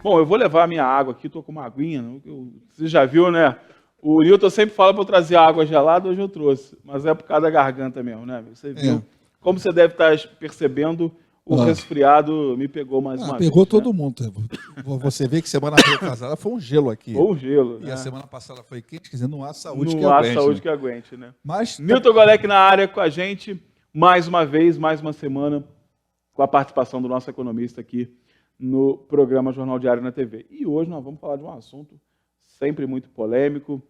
Bom, eu vou levar a minha água aqui, estou com uma aguinha. Você já viu, né? O Nilton sempre fala para eu trazer água gelada, hoje eu trouxe. Mas é por causa da garganta mesmo, né? Você viu. Como você deve estar percebendo, o resfriado me pegou mais uma vez. Pegou todo mundo. Você vê que semana passada foi um gelo aqui. Foi um gelo. E a semana passada foi quente, quer dizer, não há saúde que aguente. Não há saúde que aguente, né? Mas, Nilton Golec na área com a gente, mais uma vez, mais uma semana, com a participação do nosso economista aqui no programa Jornal Diário na TV. E hoje nós vamos falar de um assunto sempre muito polêmico,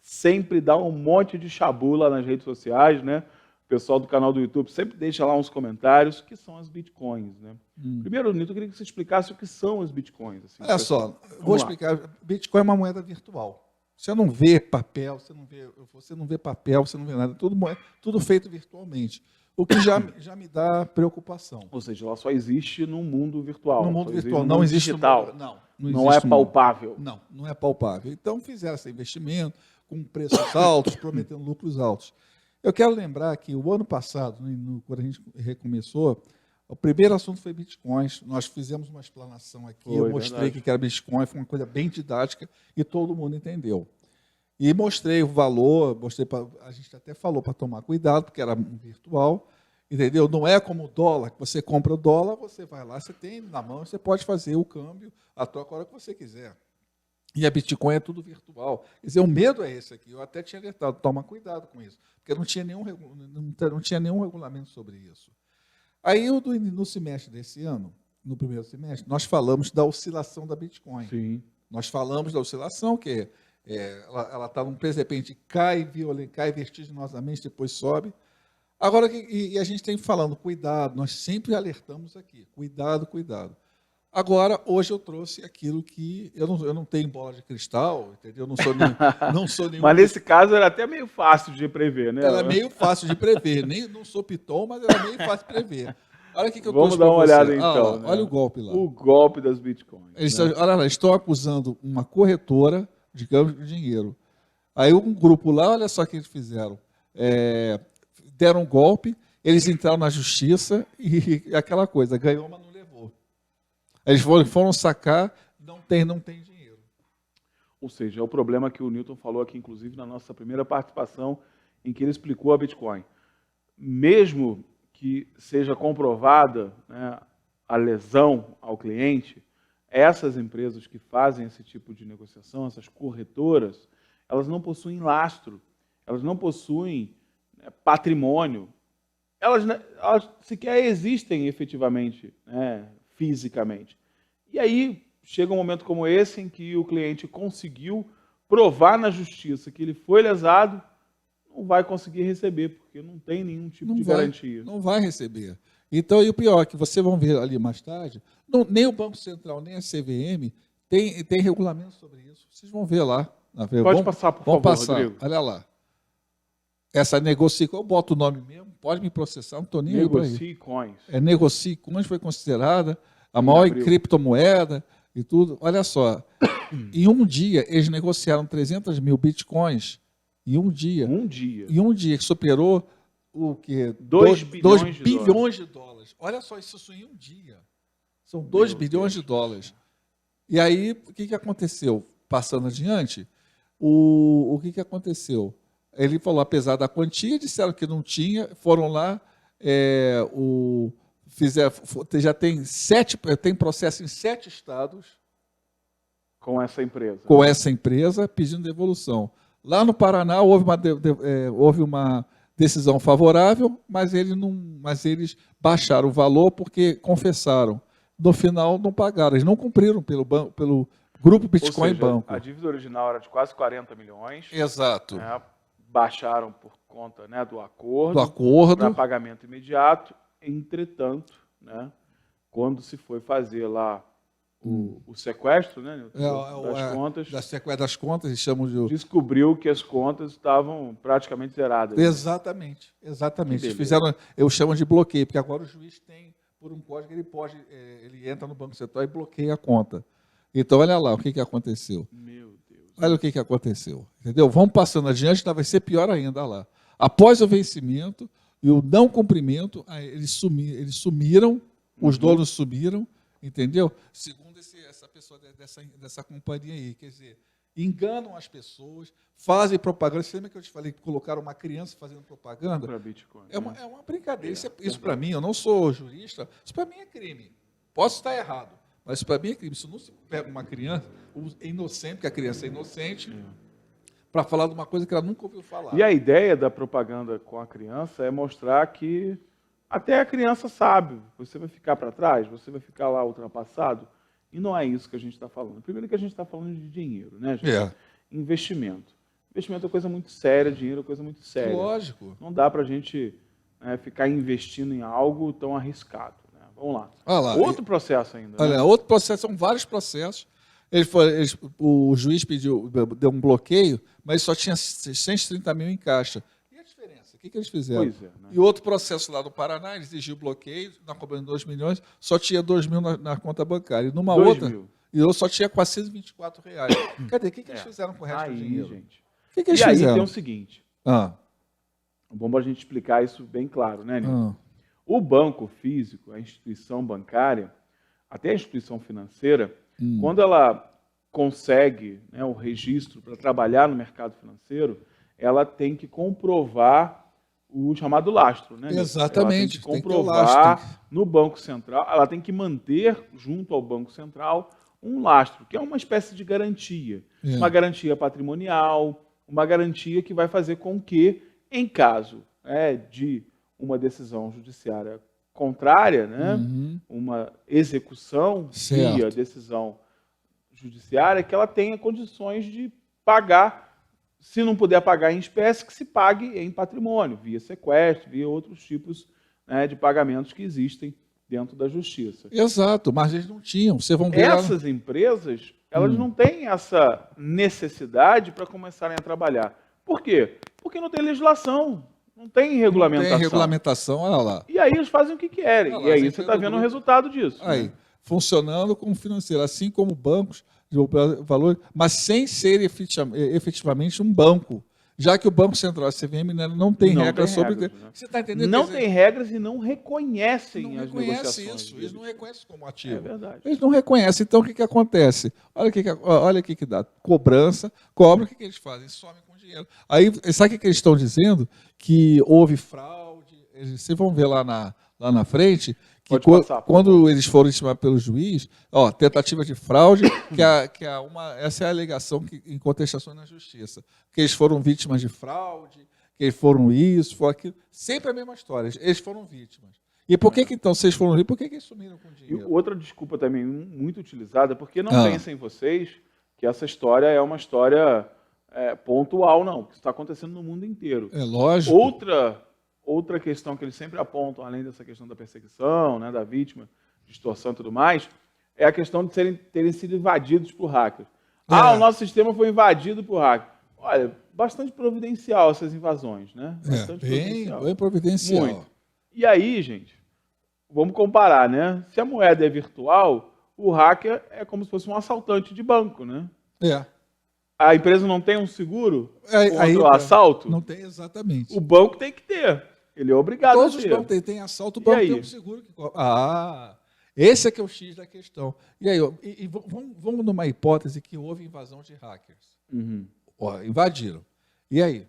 sempre dá um monte de chabu lá nas redes sociais, né? O pessoal do canal do YouTube sempre deixa lá uns comentários, que são as bitcoins, né? Primeiro, Nilton, eu queria que você explicasse o que são as bitcoins. Assim, olha só, vou explicar. Bitcoin é uma moeda virtual. Você não vê papel, você não vê papel, você não vê nada, tudo feito virtualmente. O que já me dá preocupação. Ou seja, ela só existe no mundo virtual. No mundo virtual, não existe digital. Não é palpável. Não é palpável. Então fizeram esse investimento com preços altos, prometendo lucros altos. Eu quero lembrar que o ano passado, quando a gente recomeçou, o primeiro assunto foi bitcoins. Nós fizemos uma explanação aqui, eu mostrei que era bitcoin, foi uma coisa bem didática e todo mundo entendeu. E mostrei o valor, a gente até falou para tomar cuidado, porque era virtual, entendeu? Não é como o dólar, que você compra o dólar, você vai lá, você tem na mão, você pode fazer o câmbio, a troca a hora que você quiser. E a Bitcoin é tudo virtual. Quer dizer, o medo é esse aqui, eu até tinha alertado, toma cuidado com isso, porque não tinha nenhum regulamento sobre isso. Aí, no semestre desse ano, no primeiro semestre, nós falamos da oscilação da Bitcoin. Sim. Nós falamos da oscilação, que ela está de repente cai vertiginosamente, depois sobe. Agora, e a gente tem falando, cuidado, nós sempre alertamos aqui, cuidado, cuidado. Agora, hoje eu trouxe aquilo que eu não tenho bola de cristal, entendeu? Eu não sou nenhum. Mas nesse caso era até meio fácil de prever, né? Era meio fácil de prever, não sou piton, mas era meio fácil de prever. Olha o que eu Vamos trouxe dar uma olhada você. então. Né? Olha o golpe lá. O golpe das bitcoins. Olha lá, estão acusando uma corretora de câmbio de dinheiro. Aí um grupo lá, olha só o que eles fizeram. Deram um golpe, eles entraram na justiça e aquela coisa, ganhou, mas não levou. Eles foram sacar, não tem dinheiro. Ou seja, é o problema que o Nilton falou aqui, inclusive, na nossa primeira participação, em que ele explicou a Bitcoin. Mesmo que seja comprovada, né, a lesão ao cliente, essas empresas que fazem esse tipo de negociação, essas corretoras, elas não possuem lastro, elas não possuem patrimônio, elas sequer existem efetivamente, né, fisicamente. E aí chega um momento como esse em que o cliente conseguiu provar na justiça que ele foi lesado, não vai conseguir receber, porque não tem nenhum tipo de garantia. Não vai receber. Então, e o pior é que vocês vão ver ali mais tarde, nem o Banco Central, nem a CVM tem regulamento sobre isso. Vocês vão ver lá. Pode passar, por favor, Rodrigo. Olha lá. Essa Negocie, eu boto o nome mesmo, pode me processar, não estou nem aí para isso. Negocie Coins. Negocie Coins foi considerada a maior criptomoeda e tudo. Olha só, em um dia eles negociaram 300 mil bitcoins, em um dia. Em um dia, que superou o quê? 2 bilhões de dólares. Olha só, isso em um dia. São 2 bilhões de dólares. E aí, o que aconteceu? Passando adiante, o que aconteceu? Ele falou, apesar da quantia, disseram que não tinha, foram lá, já tem processo em 7 estados. Com essa empresa. Com essa empresa, pedindo devolução. Lá no Paraná houve uma decisão favorável, mas eles baixaram o valor porque confessaram. No final, não pagaram. Eles não cumpriram pelo Grupo Bitcoin Banco. A dívida original era de quase 40 milhões. Exato. Né, baixaram por conta, né, do acordo. Para pagamento imediato. Entretanto, né, quando se foi fazer lá o sequestro, né, das contas. Sequestro das contas, eles chamam de... Descobriu que as contas estavam praticamente zeradas. Exatamente. Eu chamo de bloqueio, porque agora o juiz tem, por um código, ele entra no Banco Central e bloqueia a conta. Então, olha lá o que aconteceu. Meu Deus. Olha o que aconteceu. Entendeu? Vamos passando adiante, vai ser pior ainda lá. Após o vencimento, E o não cumprimento, eles sumiram, os donos sumiram, entendeu? Segundo essa pessoa dessa companhia aí. Quer dizer, enganam as pessoas, fazem propaganda. Você lembra que eu te falei que colocaram uma criança fazendo propaganda? Para Bitcoin. É uma brincadeira. Isso para mim, eu não sou jurista, isso para mim é crime. Posso estar errado, mas para mim é crime. Se não se pega uma criança inocente, porque a criança é inocente, para falar de uma coisa que ela nunca ouviu falar. E a ideia da propaganda com a criança é mostrar que até a criança sabe, você vai ficar para trás, você vai ficar lá ultrapassado, e não é isso que a gente está falando. Primeiro que a gente está falando de dinheiro, né, gente? Investimento. Investimento é coisa muito séria, dinheiro é coisa muito séria. Lógico. Não dá para a gente ficar investindo em algo tão arriscado. Né? Vamos lá. Outro processo ainda. Olha, outro processo, são vários processos. O juiz deu um bloqueio, mas só tinha 630 mil em caixa. E a diferença? O que eles fizeram? Pois é, né? E outro processo lá do Paraná, eles exigiu bloqueio, na cobrando 2 milhões, só tinha 2 mil na conta bancária. E numa outra, e eu só tinha 424 reais. Cadê? O que eles fizeram com o resto do dinheiro? Gente. O que eles fizeram? Aí tem o seguinte. Vamos a gente explicar isso bem claro, né, Nilton? O banco físico, a instituição bancária, até a instituição financeira, quando ela consegue o registro para trabalhar no mercado financeiro, ela tem que comprovar o chamado lastro. Né? Exatamente. Ela tem que comprovar no Banco Central, ela tem que manter junto ao Banco Central um lastro, que é uma espécie de garantia. Uma garantia patrimonial, uma garantia que vai fazer com que, em caso de uma decisão judiciária contrária, uma execução via decisão judiciária, que ela tenha condições de pagar, se não puder pagar em espécie, que se pague em patrimônio, via sequestro, via outros tipos de pagamentos que existem dentro da justiça. Exato, mas eles não tinham. Vocês vão ver essas empresas, elas não têm essa necessidade para começarem a trabalhar. Por quê? Porque não tem legislação. Não tem regulamentação. Não tem regulamentação, olha lá. E aí eles fazem o que querem. E aí você está vendo o resultado disso. Aí, funcionando como financeiro, assim como bancos de valor, mas sem ser efetivamente um banco. Já que o Banco Central, a CVM, não tem regras sobre... Né? Você está entendendo? Não tem regras e não reconhecem as negociações. Isso. Eles não reconhecem como ativo. É verdade. Eles não reconhecem. Então, o que acontece? Olha o que dá. Cobrança, cobra, o que eles fazem? Somem com dinheiro. Aí, sabe o que eles estão dizendo? Que houve fraude. Vocês vão ver lá na frente que quando eles foram estimados pelo juiz, tentativa de fraude, essa é a alegação em contestação na justiça. Que eles foram vítimas de fraude, que eles foram isso, foram aquilo. Sempre a mesma história. Eles foram vítimas. E por que então, se eles foram vítimas, por que eles sumiram com dinheiro? E outra desculpa também muito utilizada, porque não pensem vocês que essa história é uma história pontual, não. Que isso está acontecendo no mundo inteiro. É lógico. Outra questão que eles sempre apontam, além dessa questão da perseguição, da vítima, de extorsão e tudo mais, é a questão de terem sido invadidos por hackers. O nosso sistema foi invadido por hackers. Olha, bastante providencial essas invasões, né? Bastante bem providencial. Muito. E aí, gente, vamos comparar, né? Se a moeda é virtual, o hacker é como se fosse um assaltante de banco, né? A empresa não tem um seguro contra o assalto? Não tem, exatamente. O banco tem que ter. Ele é obrigado Todos a ter. Todos os bancos têm assalto, o banco tem um seguro. Esse é que é o X da questão. E aí, vamos numa hipótese que houve invasão de hackers. Invadiram. E aí?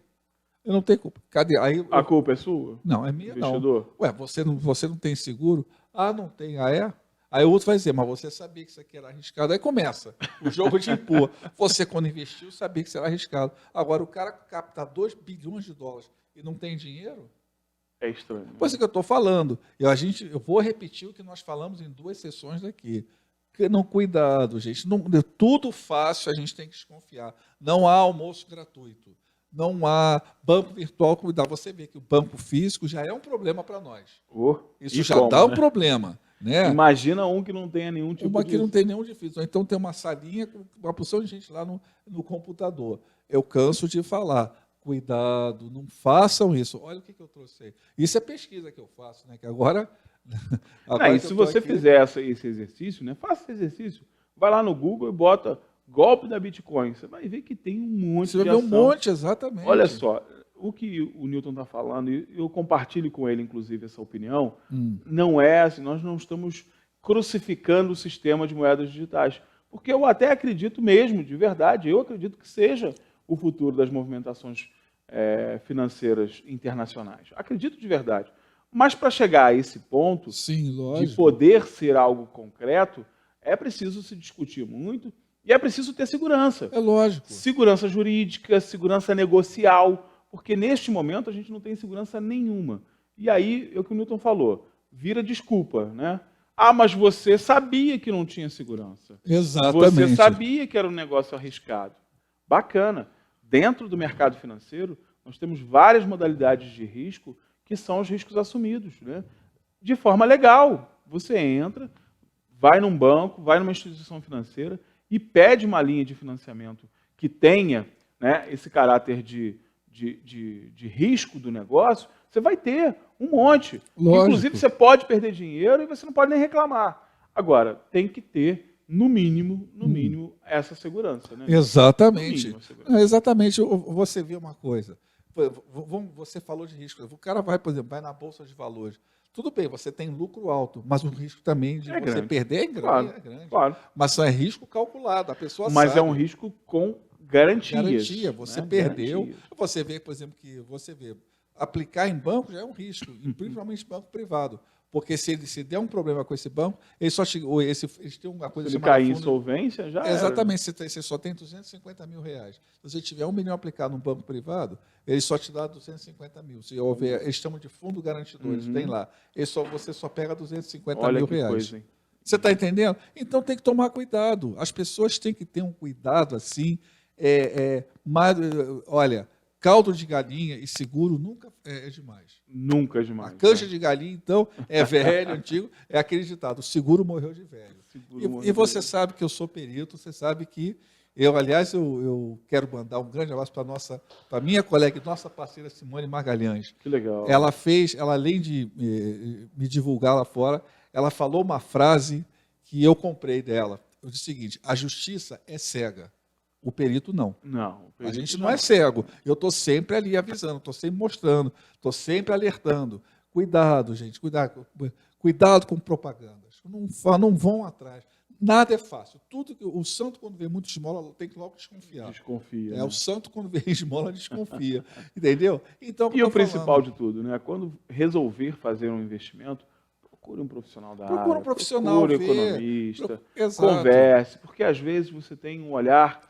Eu não tenho culpa. Cadê? Aí, a culpa é sua? Não, é minha investidor? Não. Você não tem seguro? Não tem. É? Aí o outro vai dizer, mas você sabia que isso aqui era arriscado. Aí começa o jogo de empurra. Você, quando investiu, sabia que isso era arriscado. Agora, o cara capta 2 bilhões de dólares e não tem dinheiro? É estranho. Pois é que eu estou falando. Eu vou repetir o que nós falamos em 2 sessões daqui. Não, cuidado, gente. Não, tudo fácil, a gente tem que desconfiar. Não há almoço gratuito. Não há banco virtual. Cuidado. Você vê que o banco físico já é um problema para nós. Isso já dá um problema. Né? Imagina um que não tenha nenhum tipo que não tem nenhum difícil. Então tem uma salinha com uma porção de gente lá no computador. Eu canso de falar. Cuidado, não façam isso. Olha o que eu trouxe aí. Isso é pesquisa que eu faço, né? Que agora e se você fizer esse exercício, né? Faça esse exercício. Vai lá no Google e bota golpe da Bitcoin. Você vai ver que tem um monte de ação. Você vai ver um monte, exatamente. Olha só, o que o Newton está falando, e eu compartilho com ele, inclusive, essa opinião, não é assim, nós não estamos crucificando o sistema de moedas digitais, porque eu até acredito mesmo, de verdade, eu acredito que seja o futuro das movimentações financeiras internacionais. Acredito de verdade. Mas para chegar a esse ponto, sim, de poder ser algo concreto, é preciso se discutir muito e é preciso ter segurança. É lógico. Segurança jurídica, segurança negocial, porque neste momento a gente não tem segurança nenhuma. E aí, é o que o Newton falou, vira desculpa, né? Ah, mas você sabia que não tinha segurança. Exatamente. Você sabia que era um negócio arriscado. Bacana. Dentro do mercado financeiro, nós temos várias modalidades de risco que são os riscos assumidos, né? De forma legal. Você entra, vai num banco, vai numa instituição financeira e pede uma linha de financiamento que tenha, né, esse caráter de risco do negócio, você vai ter um monte. Lógico. Inclusive, você pode perder dinheiro e você não pode nem reclamar. Agora, tem que ter, no mínimo, essa segurança. Né? Exatamente. Segurança. Exatamente. Você vê uma coisa. Você falou de risco. O cara vai, por exemplo, vai na Bolsa de Valores. Tudo bem, você tem lucro alto, mas o risco também de você grande. perder é grande. Claro, é grande. Claro. Mas só é risco calculado, a pessoa mas sabe. É um risco com garantias. Garantia, você né? perdeu. Garantias. Você vê, por exemplo, que aplicar em banco já é um risco, principalmente banco privado. Porque se der um problema com esse banco, eles têm uma coisa se ele chamada cair em fundo... insolvência, já Exatamente, você só tem 250 mil reais. Se você tiver 1 milhão aplicado num banco privado, ele só te dá 250 mil. Se houver, eles chamam de fundo garantidor, eles têm lá. Você só pega 250 mil reais. Coisa, hein? Você está entendendo? Então tem que tomar cuidado. As pessoas têm que ter um cuidado assim. Olha, caldo de galinha e seguro nunca é demais. Nunca é demais. A canja de galinha, então, é velho, antigo, é aquele ditado, o seguro morreu de velho. E você sabe que eu sou perito, você sabe que eu quero mandar um grande abraço para a minha colega, nossa parceira Simone Magalhães. Que legal. Ela além de me divulgar lá fora, ela falou uma frase que eu comprei dela. Eu disse o seguinte, a justiça é cega. O perito não. A gente não é cego. Eu estou sempre ali avisando, estou sempre mostrando, estou sempre alertando. Cuidado, gente, cuidado com propagandas. Não vão atrás. Nada é fácil. O santo, quando vê muito esmola, tem que logo desconfiar. Desconfia. Né? O santo, quando vê esmola, desconfia. Entendeu? Então, e o principal de tudo, né? Quando resolver fazer um investimento, procure um profissional da área. Procure um profissional, procure um economista, Exato. Converse, porque às vezes você tem um olhar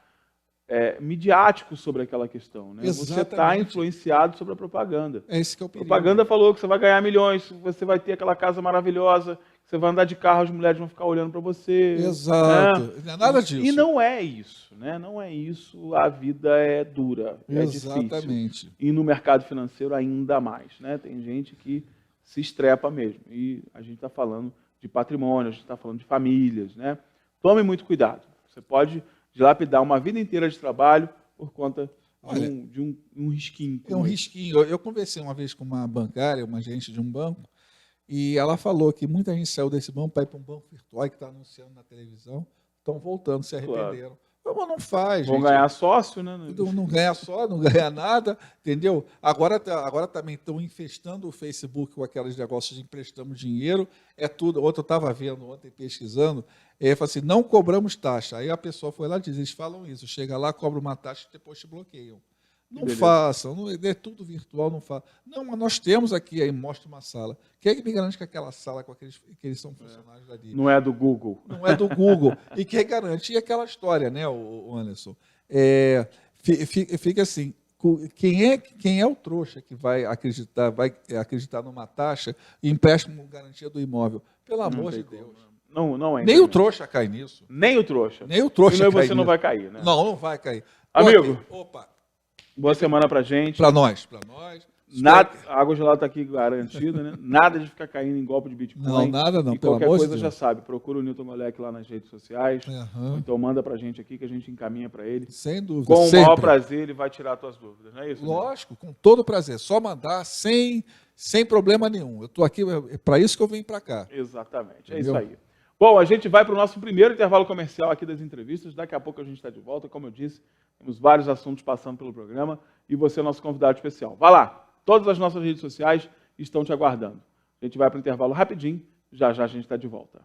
midiático sobre aquela questão. Né? Você está influenciado sobre a propaganda. É esse que é o perigo. A propaganda falou que você vai ganhar milhões, você vai ter aquela casa maravilhosa, você vai andar de carro, as mulheres vão ficar olhando para você. Exato. Né? Não é nada disso. E não é isso. Né? Não é isso. A vida é dura, é difícil. E no mercado financeiro ainda mais. Né? Tem gente que se estrepa mesmo. E a gente está falando de patrimônio, a gente está falando de famílias. Né? Tome muito cuidado. Você pode dilapidar uma vida inteira de trabalho por conta de um risquinho. É um risquinho. Eu conversei uma vez com uma bancária, uma gerente de um banco, e ela falou que muita gente saiu desse banco para ir para um banco virtual que está anunciando na televisão, estão voltando, se arrependeram. Claro. Mas não faz, Vão ganhar sócio, né? Não ganha sócio, não ganha nada, entendeu? Agora também estão infestando o Facebook com aqueles negócios de emprestamos dinheiro, é tudo. Ontem eu estava vendo, pesquisando, fala assim, não cobramos taxa. Aí a pessoa foi lá e diz, eles falam isso, chega lá, cobra uma taxa e depois te bloqueiam. Não façam, é tudo virtual, não façam. Não, mas nós temos aqui, aí mostra uma sala. Quem é que me garante que aquela sala com que eles são funcionários ali? Não é do Google. Não é do Google. E quem garante? E aquela história, né, o Anderson? Fica assim, quem é o trouxa que vai acreditar numa taxa e empréstimo garantia do imóvel? Pelo amor de Deus. Não é. Nem o trouxa cai nisso. Nem o trouxa. Nem o trouxa cai você nisso. não vai cair, né? Não vai cair. Amigo, opa. Boa semana pra gente. Pra nós. Nada, a água gelada está aqui garantida, né? Nada de ficar caindo em golpe de Bitcoin. Não, nada não, e pelo qualquer amor de coisa Deus. já sabe, procura o Newton Golec lá nas redes sociais. Então manda pra gente aqui que a gente encaminha para ele. Sem dúvida. Com o maior prazer ele vai tirar as tuas dúvidas, não é isso? Lógico, com todo prazer. Só mandar sem problema nenhum. Eu estou aqui, é para isso que eu vim para cá. Exatamente, é isso aí. Bom, a gente vai para o nosso primeiro intervalo comercial aqui das entrevistas. Daqui a pouco a gente está de volta. Como eu disse, temos vários assuntos passando pelo programa. e você é nosso convidado especial. Vá lá, todas as nossas redes sociais estão te aguardando. A gente vai para o intervalo rapidinho, já já a gente está de volta.